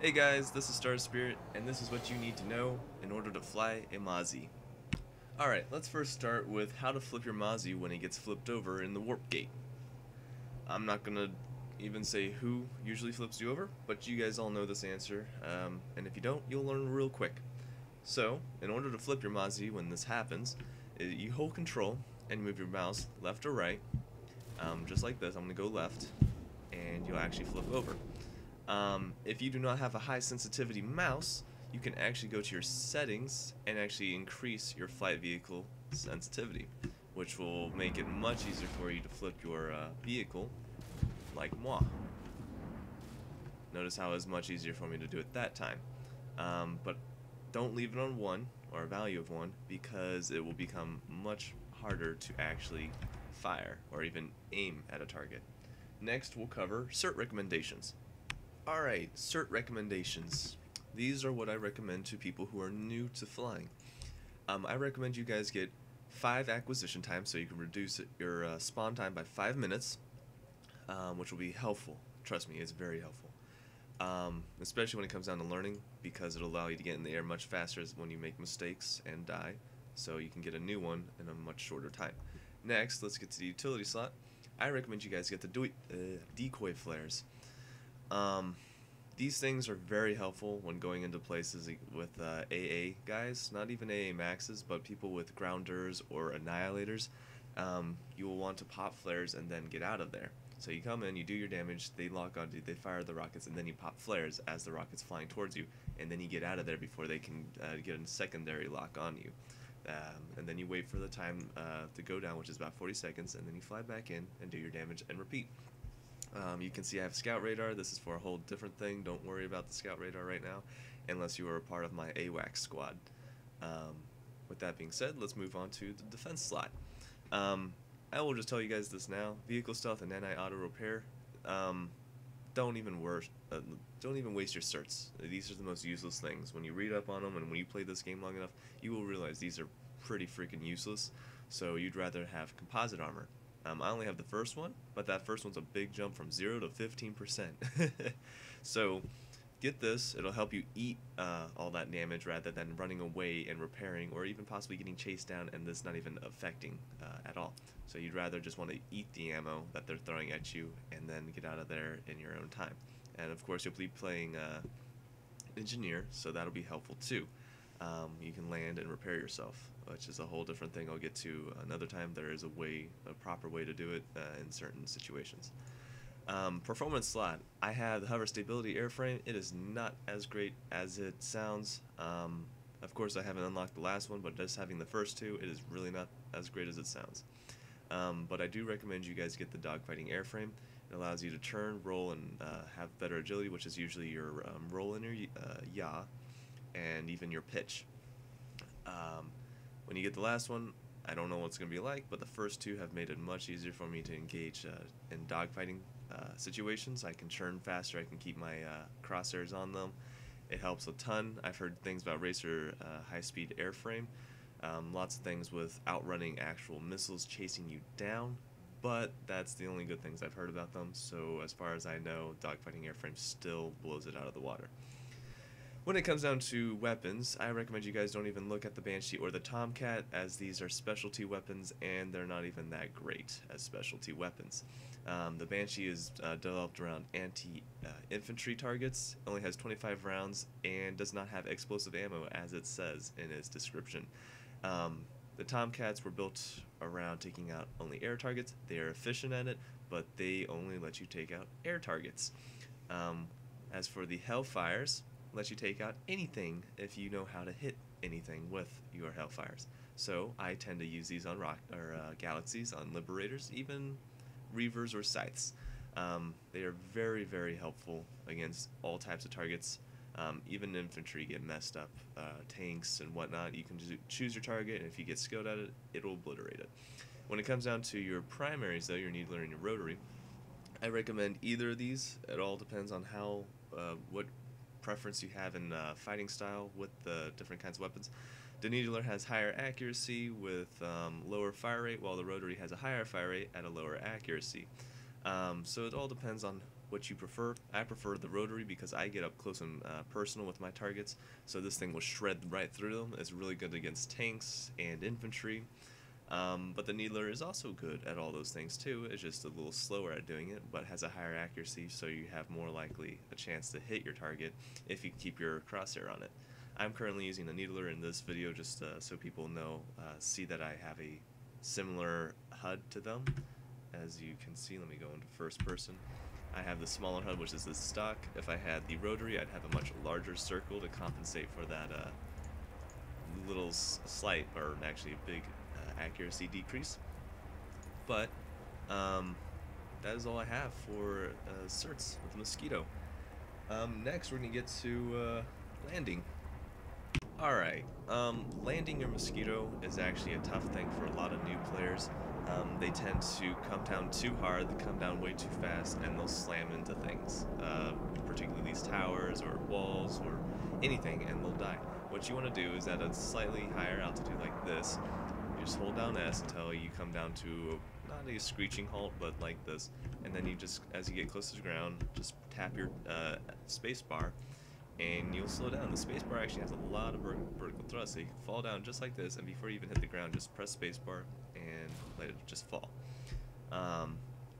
Hey guys, this is StarzSpirit, and this is what you need to know in order to fly a Mozzie. Alright, let's first start with how to flip your Mozzie when it gets flipped over in the warp gate. I'm not gonna even say who usually flips you over, but you guys all know this answer, and if you don't, you'll learn real quick. So, in order to flip your Mozzie when this happens, you hold control and move your mouse left or right, just like this. I'm gonna go left, and you'll actually flip over. If you do not have a high sensitivity mouse, you can actually go to your settings and actually increase your flight vehicle sensitivity, which will make it much easier for you to flip your vehicle like moi. Notice how it's much easier for me to do it that time. But don't leave it on 1 or a value of 1 because it will become much harder to actually fire or even aim at a target. Next, we'll cover cert recommendations. Alright, cert recommendations. These are what I recommend to people who are new to flying. I recommend you guys get 5 acquisition times so you can reduce your spawn time by 5 minutes, which will be helpful. Trust me, it's very helpful. Especially when it comes down to learning, because it'll allow you to get in the air much faster when you make mistakes and die, so you can get a new one in a much shorter time. Next, let's get to the utility slot. I recommend you guys get the decoy flares. These things are very helpful when going into places with AA guys, not even AA maxes, but people with grounders or annihilators. You will want to pop flares and then get out of there. So you come in, you do your damage, they lock onto you, they fire the rockets, and then you pop flares as the rocket's flying towards you, and then you get out of there before they can get a secondary lock on you. And then you wait for the time to go down, which is about 40 seconds, and then you fly back in and do your damage and repeat. You can see I have scout radar. This is for a whole different thing. Don't worry about the scout radar right now unless you are a part of my AWACS squad. With that being said, let's move on to the defense slot. I will just tell you guys this now. Vehicle stealth and anti-auto repair. Don't even waste your certs. These are the most useless things. When you read up on them and when you play this game long enough, you will realize these are pretty freaking useless. So you'd rather have composite armor. I only have the first one, but that first one's a big jump from 0 to 15%. So get this, it'll help you eat all that damage rather than running away and repairing or even possibly getting chased down and this not even affecting at all. So you'd rather just want to eat the ammo that they're throwing at you and then get out of there in your own time. And of course you'll be playing engineer, so that'll be helpful too. You can land and repair yourself, which is a whole different thing I'll get to another time. There is a proper way to do it in certain situations. Performance slot. I have the hover stability airframe. It is not as great as it sounds. Of course, I haven't unlocked the last one, but just having the first two, it is really not as great as it sounds. But I do recommend you guys get the dogfighting airframe. It allows you to turn, roll, and have better agility, which is usually your roll and your yaw, and even your pitch. When you get the last one, I don't know what it's going to be like, but the first two have made it much easier for me to engage in dogfighting situations. I can churn faster, I can keep my crosshairs on them. It helps a ton. I've heard things about Racer high-speed airframe. Lots of things with outrunning actual missiles chasing you down, but that's the only good things I've heard about them. So as far as I know, dogfighting airframe still blows it out of the water. When it comes down to weapons, I recommend you guys don't even look at the Banshee or the Tomcat, as these are specialty weapons and they're not even that great as specialty weapons. The Banshee is developed around anti-infantry targets, only has 25 rounds, and does not have explosive ammo as it says in its description. The Tomcats were built around taking out only air targets. They are efficient at it, but they only let you take out air targets. As for the Hellfires, let you take out anything if you know how to hit anything with your Hellfires. So I tend to use these on Galaxies, on Liberators, even Reavers or Scythes. They are very, very helpful against all types of targets. Even infantry get messed up. Tanks and whatnot, you can just choose your target, and if you get skilled at it, it'll obliterate it. When it comes down to your primaries, though, your Needler and your Rotary, I recommend either of these. It all depends on how, what preference you have in fighting style with the different kinds of weapons. The Needler has higher accuracy with lower fire rate, while the Rotary has a higher fire rate at a lower accuracy. So it all depends on what you prefer. I prefer the rotary because I get up close and personal with my targets, so this thing will shred right through them. It's really good against tanks and infantry. But the needler is also good at all those things too. It's just a little slower at doing it, but has a higher accuracy, so you have more likely a chance to hit your target if you keep your crosshair on it. I'm currently using the needler in this video just so people know, see that I have a similar HUD to them. As you can see, let me go into first person. I have the smaller HUD, which is the stock. If I had the rotary, I'd have a much larger circle to compensate for that little slight, or actually a big accuracy decrease. But that is all I have for certs with the Mosquito. Next, we're going to get to landing. Alright, landing your Mosquito is actually a tough thing for a lot of new players. They tend to come down too hard, they come down way too fast, and they'll slam into things, particularly these towers or walls or anything, and they'll die. What you want to do is at a slightly higher altitude like this, you just hold down S until you come down to not a screeching halt, but like this, and then you just, as you get close to the ground, just tap your space bar, and you'll slow down. The spacebar actually has a lot of vertical thrust, so you can fall down just like this, and before you even hit the ground, just press spacebar and let it just fall.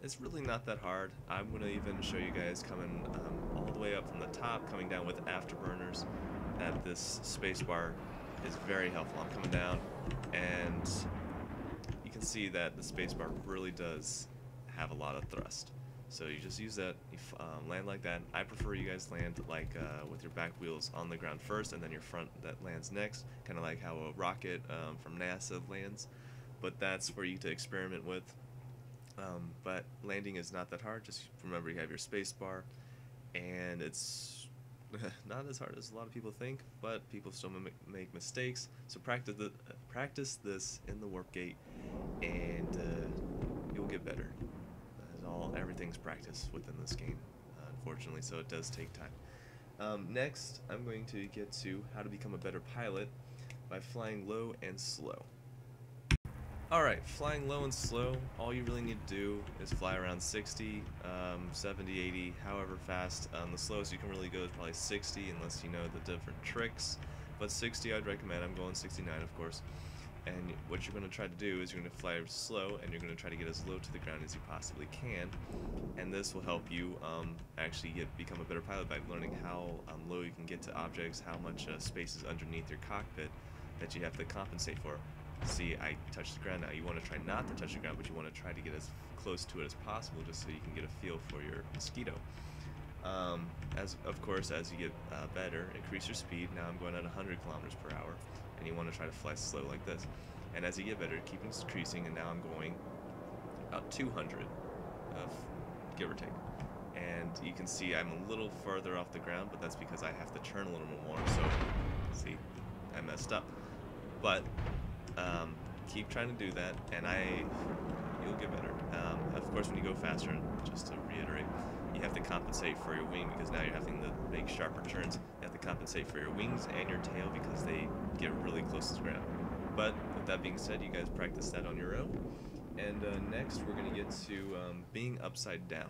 It's really not that hard. I'm going to even show you guys coming all the way up from the top, coming down with afterburners, that this spacebar is very helpful. I'm coming down, and you can see that the spacebar really does have a lot of thrust. So you just use that, you land like that. I prefer you guys land like with your back wheels on the ground first, and then your front that lands next, kind of like how a rocket from NASA lands. But that's for you to experiment with. But landing is not that hard. Just remember you have your space bar, and it's not as hard as a lot of people think, but people still make mistakes. So practice this in the warp gate, and you'll get better. Everything's practice within this game, unfortunately, so it does take time. Next, I'm going to get to how to become a better pilot by flying low and slow. Alright, flying low and slow, all you really need to do is fly around 60, 70, 80, however fast. The slowest you can really go is probably 60 unless you know the different tricks, but 60 I'd recommend. I'm going 69, of course. And what you're going to try to do is you're going to fly slow, and you're going to try to get as low to the ground as you possibly can, and this will help you actually become a better pilot by learning how low you can get to objects, how much space is underneath your cockpit that you have to compensate for. See, I touched the ground now. You want to try not to touch the ground, but you want to try to get as close to it as possible just so you can get a feel for your Mosquito. Of course, as you get better, increase your speed. Now I'm going at 100 kilometers per hour. And you want to try to fly slow like this. And as you get better, keep increasing, and now I'm going about 200, give or take. And you can see I'm a little farther off the ground, but that's because I have to turn a little more, so, see, I messed up. But, keep trying to do that, and you'll get better. Of course, when you go faster, just to reiterate, you have to compensate for your wing, because now you're having to make sharper turns. You have to compensate for your wings and your tail because they get really close to the ground. But with that being said, you guys practice that on your own. And next, we're going to get to being upside down.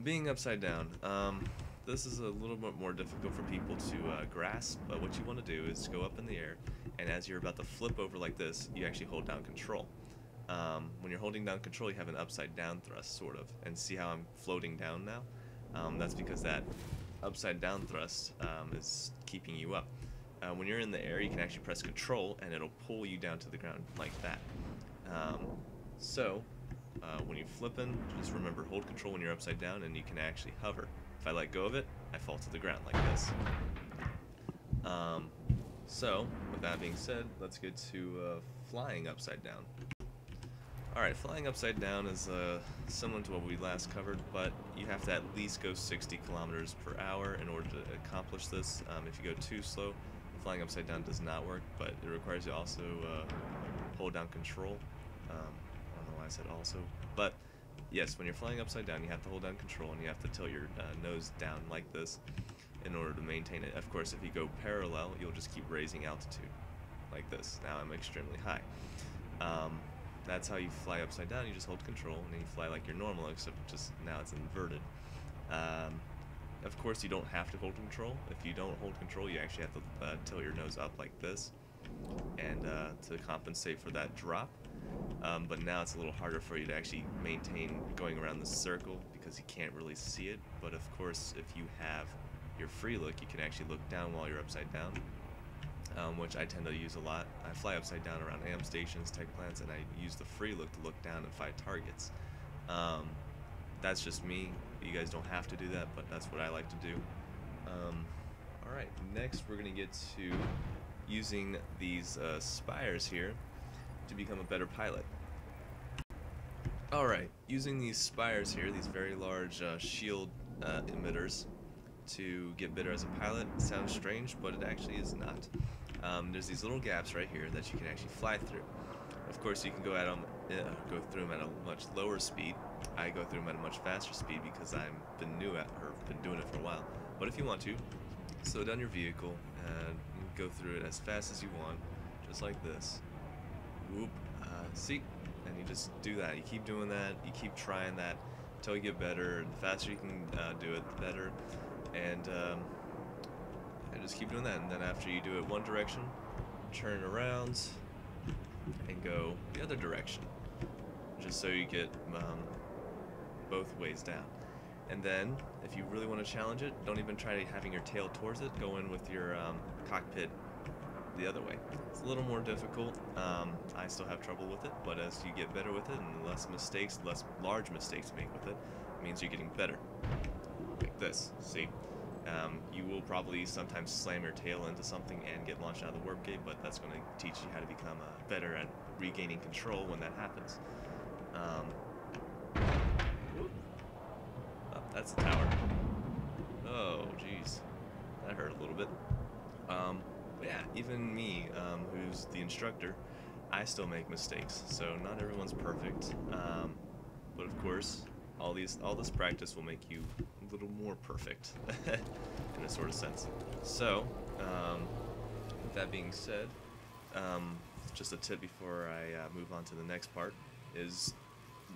Being upside down. This is a little bit more difficult for people to grasp, but what you want to do is go up in the air, and as you're about to flip over like this, you actually hold down control. When you're holding down control, you have an upside down thrust, sort of. And see how I'm floating down now? That's because that upside down thrust is keeping you up. When you're in the air, you can actually press control, and it'll pull you down to the ground like that. When you're flipping, just remember, hold control when you're upside down, and you can actually hover. If I let go of it, I fall to the ground like this. With that being said, let's get to flying upside down. Alright, flying upside down is similar to what we last covered, but you have to at least go 60 kilometers per hour in order to accomplish this. If you go too slow, flying upside down does not work, but it requires you also hold down control. I don't know why I said also, but yes, when you're flying upside down, you have to hold down control, and you have to tilt your nose down like this in order to maintain it. Of course, if you go parallel, you'll just keep raising altitude like this. Now I'm extremely high. that's how you fly upside down. You just hold control, and then you fly like you're normal, except just now it's inverted. Um, of course, you don't have to hold control. If you don't hold control, you actually have to tilt your nose up like this, and to compensate for that drop. But now it's a little harder for you to actually maintain going around the circle because you can't really see it. But of course, if you have your free look, you can actually look down while you're upside down, which I tend to use a lot. I fly upside down around AM stations, tech plants, and I use the free look to look down and find targets. That's just me. You guys don't have to do that, but that's what I like to do. Alright, next we're going to get to using these spires here to become a better pilot. Alright, using these spires here, these very large shield emitters, to get better as a pilot sounds strange, but it actually is not. There's these little gaps right here that you can actually fly through. Of course, you can go through them at a much lower speed. I go through them at a much faster speed because I've been doing it for a while. But if you want to, slow down your vehicle and go through it as fast as you want, just like this. Whoop, see? And you just do that. You keep doing that. You keep trying that until you get better. The faster you can do it, the better. And just keep doing that. And then after you do it one direction, turn around and go the other direction, just so you get both ways down. And then, if you really want to challenge it, don't even try having your tail towards it. Go in with your cockpit the other way. It's a little more difficult. I still have trouble with it, but as you get better with it and less large mistakes to make with it, means you're getting better. Like this, see? You will probably sometimes slam your tail into something and get launched out of the warp gate, but that's going to teach you how to become better at regaining control when that happens. Oh, that's the tower. Oh, jeez. That hurt a little bit. But yeah, even me, who's the instructor, I still make mistakes, so not everyone's perfect. But of course, all this practice will make you a little more perfect, in a sort of sense. So, with that being said, just a tip before I move on to the next part is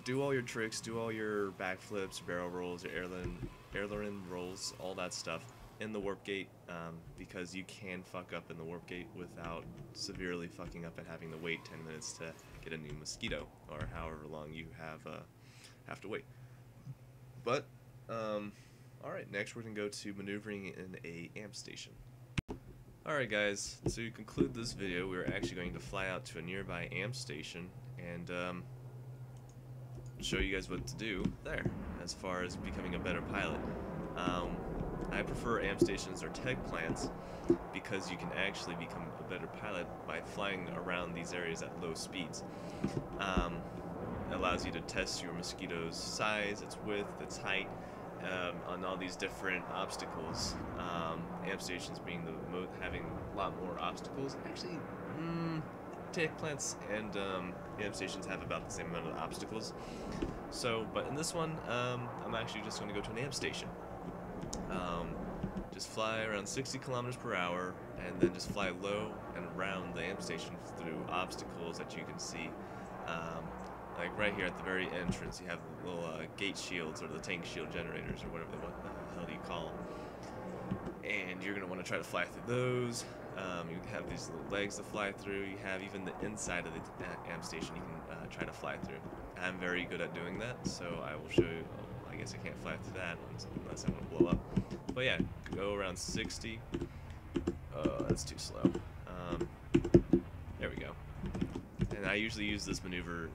do all your tricks, do all your backflips, barrel rolls, your airline rolls, all that stuff in the warp gate, because you can fuck up in the warp gate without severely fucking up and having to wait 10 minutes to get a new Mosquito, or however long you have to wait. But, alright, next we're going to go to maneuvering in a amp station. Alright guys, to conclude this video, we're actually going to fly out to a nearby amp station and show you guys what to do there, as far as becoming a better pilot. I prefer amp stations or tech plants because you can actually become a better pilot by flying around these areas at low speeds. It allows you to test your Mosquito's size, its width, its height, on all these different obstacles. Amp stations being having a lot more obstacles. Actually, tech plants and amp stations have about the same amount of obstacles. So, but in this one, I'm actually just going to go to an amp station. Just fly around 60 kilometers per hour, and then just fly low and around the amp station through obstacles that you can see. Like right here at the very entrance, you have the little gate shields, or the tank shield generators, or what the hell do you call them? And you're going to want to try to fly through those. You have these little legs to fly through. You have even the inside of the amp station you can try to fly through. I'm very good at doing that, so I will show you. I guess I can't fly through that unless I want to blow up. But yeah, go around 60. Oh, that's too slow. There we go. And I usually use this maneuver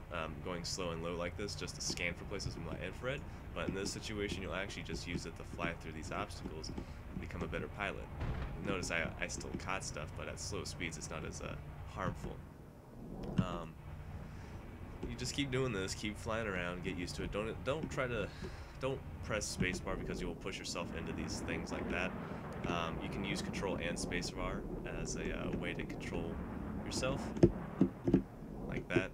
going slow and low like this just to scan for places with my infrared. But in this situation, you'll actually just use it to fly through these obstacles and become a better pilot. Notice I still caught stuff, but at slow speeds it's not as harmful. You just keep doing this, keep flying around, get used to it. Don't press spacebar because you will push yourself into these things like that. You can use control and spacebar as a way to control yourself, like that.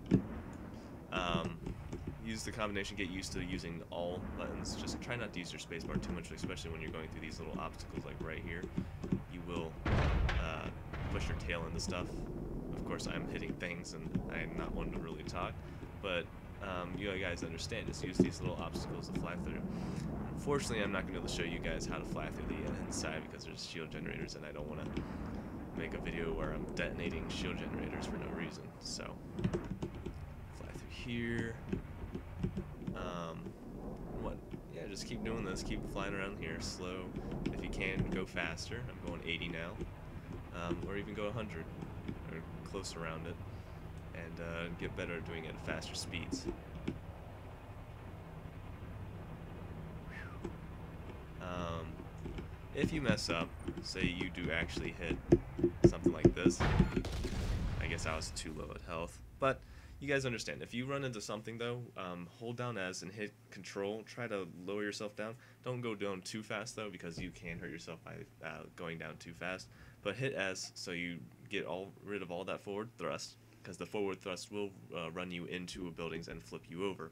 Use the combination, get used to using all buttons. Just try not to use your spacebar too much, especially when you're going through these little obstacles like right here. You will push your tail into stuff. Of course, I'm hitting things and I'm not one to really talk, but you guys understand. Just use these little obstacles to fly through. Unfortunately, I'm not going to be able to show you guys how to fly through the inside because there's shield generators, and I don't want to make a video where I'm detonating shield generators for no reason. So, fly through here. What? Yeah, just keep doing this. Keep flying around here, slow. If you can, go faster. I'm going 80 now, or even go 100, or close around it, and get better at doing it at faster speeds. If you mess up, say you do actually hit something like this, I guess I was too low at health, but you guys understand. If you run into something though, hold down S and hit control, try to lower yourself down. Don't go down too fast though, because you can hurt yourself by going down too fast, but hit S so you get rid of all that forward thrust, because the forward thrust will run you into buildings and flip you over.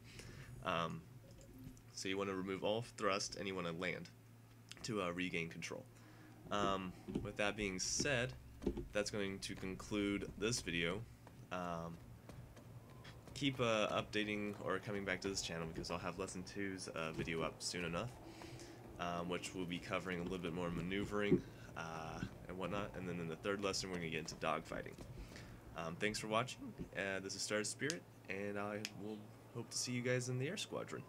So you want to remove all thrust and you want to land to regain control. With that being said, that's going to conclude this video. Keep updating or coming back to this channel, because I'll have Lesson 2's video up soon enough, which will be covering a little bit more maneuvering and whatnot, and then in the third lesson we're going to get into dogfighting. Thanks for watching. This is StarzSpirit, and I will hope to see you guys in the Air Squadron.